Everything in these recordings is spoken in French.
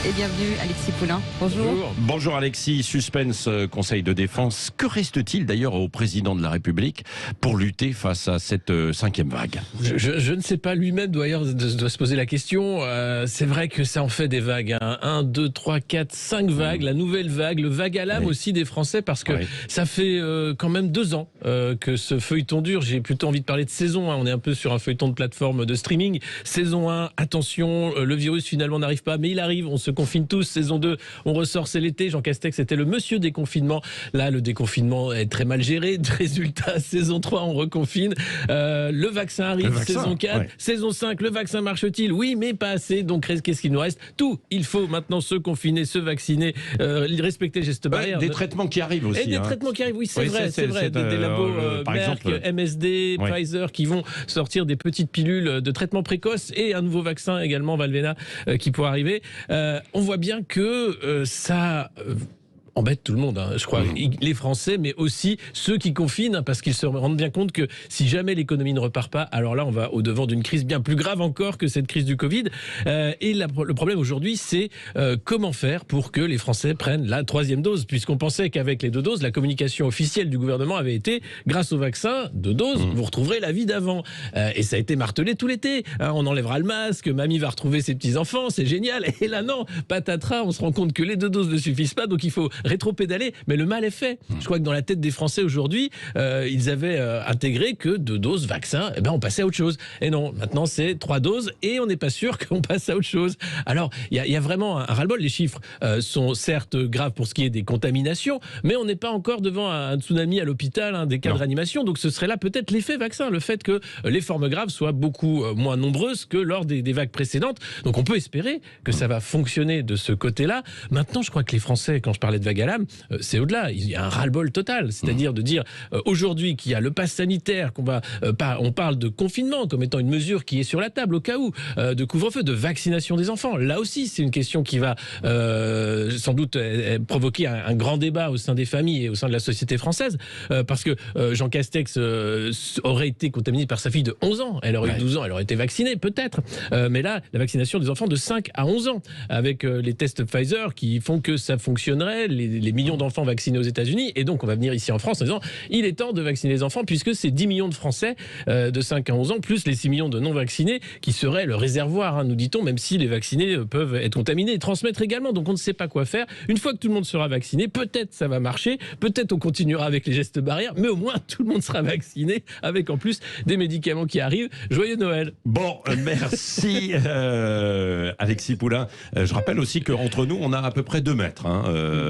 Et bienvenue Alexis Poulain. Bonjour. Bonjour Alexis, suspense, conseil de défense. Que reste-t-il d'ailleurs au président de la République pour lutter face à cette cinquième vague ? Je ne sais pas, lui-même doit se poser la question. C'est vrai que ça en fait des vagues. 1, 2, 3, 4, 5 vagues. La nouvelle vague, le vague à l'âme aussi des Français, parce que ça fait quand même 2 ans que ce feuilleton dure. J'ai plutôt envie de parler de saison 1. On est un peu sur un feuilleton de plateforme de streaming. Saison 1, attention, le virus finalement n'arrive pas, mais il arrive, on se confine tous. Saison 2, on ressort, c'est l'été. Jean Castex était le monsieur déconfinement. Là, le déconfinement est très mal géré. Résultat, saison 3, on reconfine. Le vaccin arrive, saison 4. Saison 5, le vaccin marche-t-il ? Oui, mais pas assez. Donc, qu'est-ce qu'il nous reste ? Tout. Il faut maintenant se confiner, se vacciner, respecter les gestes barrières. Des traitements qui arrivent aussi. Et des traitements qui arrivent, oui, c'est vrai. Des labos par Merck, exemple, MSD, Pfizer qui vont sortir des petites pilules de traitement précoce et un nouveau vaccin également, Valvena, qui pourrait arriver. On voit bien que ça embête tout le monde, je crois, les Français, mais aussi ceux qui confinent, parce qu'ils se rendent bien compte que si jamais l'économie ne repart pas, alors là, on va au-devant d'une crise bien plus grave encore que cette crise du Covid. Et le problème aujourd'hui, c'est comment faire pour que les Français prennent la 3e dose, puisqu'on pensait qu'avec les 2 doses, la communication officielle du gouvernement avait été, grâce au vaccin, 2 doses, vous retrouverez la vie d'avant. Et ça a été martelé tout l'été. On enlèvera le masque, mamie va retrouver ses petits-enfants, c'est génial. Et là, non, patatras, on se rend compte que les 2 doses ne suffisent pas, donc il faut rétro-pédaler, mais le mal est fait. Je crois que dans la tête des Français aujourd'hui, ils avaient intégré que 2 doses vaccin, on passait à autre chose. Et non, maintenant c'est 3 doses et on n'est pas sûr qu'on passe à autre chose. Alors, il y a vraiment un ras-le-bol. Les chiffres sont certes graves pour ce qui est des contaminations, mais on n'est pas encore devant un tsunami à l'hôpital, des cas de réanimation. Donc ce serait là peut-être l'effet vaccin, le fait que les formes graves soient beaucoup moins nombreuses que lors des vagues précédentes. Donc on peut espérer que ça va fonctionner de ce côté-là. Maintenant, je crois que les Français, quand je parlais de vague à l'âme, c'est au-delà. Il y a un ras-le-bol total. C'est-à-dire de dire aujourd'hui qu'il y a le pass sanitaire, on parle de confinement comme étant une mesure qui est sur la table au cas où, de couvre-feu, de vaccination des enfants. Là aussi, c'est une question qui va sans doute provoquer un grand débat au sein des familles et au sein de la société française, parce que Jean Castex aurait été contaminé par sa fille de 11 ans. Elle aurait eu 12 ans, elle aurait été vaccinée, peut-être. Mais là, la vaccination des enfants de 5 à 11 ans, avec les tests Pfizer qui font que ça fonctionnerait, les millions d'enfants vaccinés aux États-Unis, et donc on va venir ici en France en disant il est temps de vacciner les enfants, puisque c'est 10 millions de Français de 5 à 11 ans, plus les 6 millions de non-vaccinés qui seraient le réservoir, nous dit-on, même si les vaccinés peuvent être contaminés et transmettre également. Donc on ne sait pas quoi faire. Une fois que tout le monde sera vacciné, peut-être ça va marcher, peut-être on continuera avec les gestes barrières, mais au moins tout le monde sera vacciné, avec en plus des médicaments qui arrivent. Joyeux Noël. Bon, merci Alexis Poulain. Je rappelle aussi qu'entre nous, on a à peu près 2 mètres.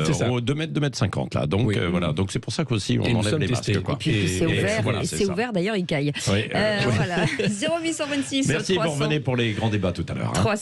C'est ça. 2 mètres 50 là. Donc voilà. Donc c'est pour ça qu'aussi on enlève les masques. Et puis c'est ouvert, c'est ouvert d'ailleurs, il caille. Voilà. 0826 Merci, 300. vous revenez pour les grands débats tout à l'heure. 300.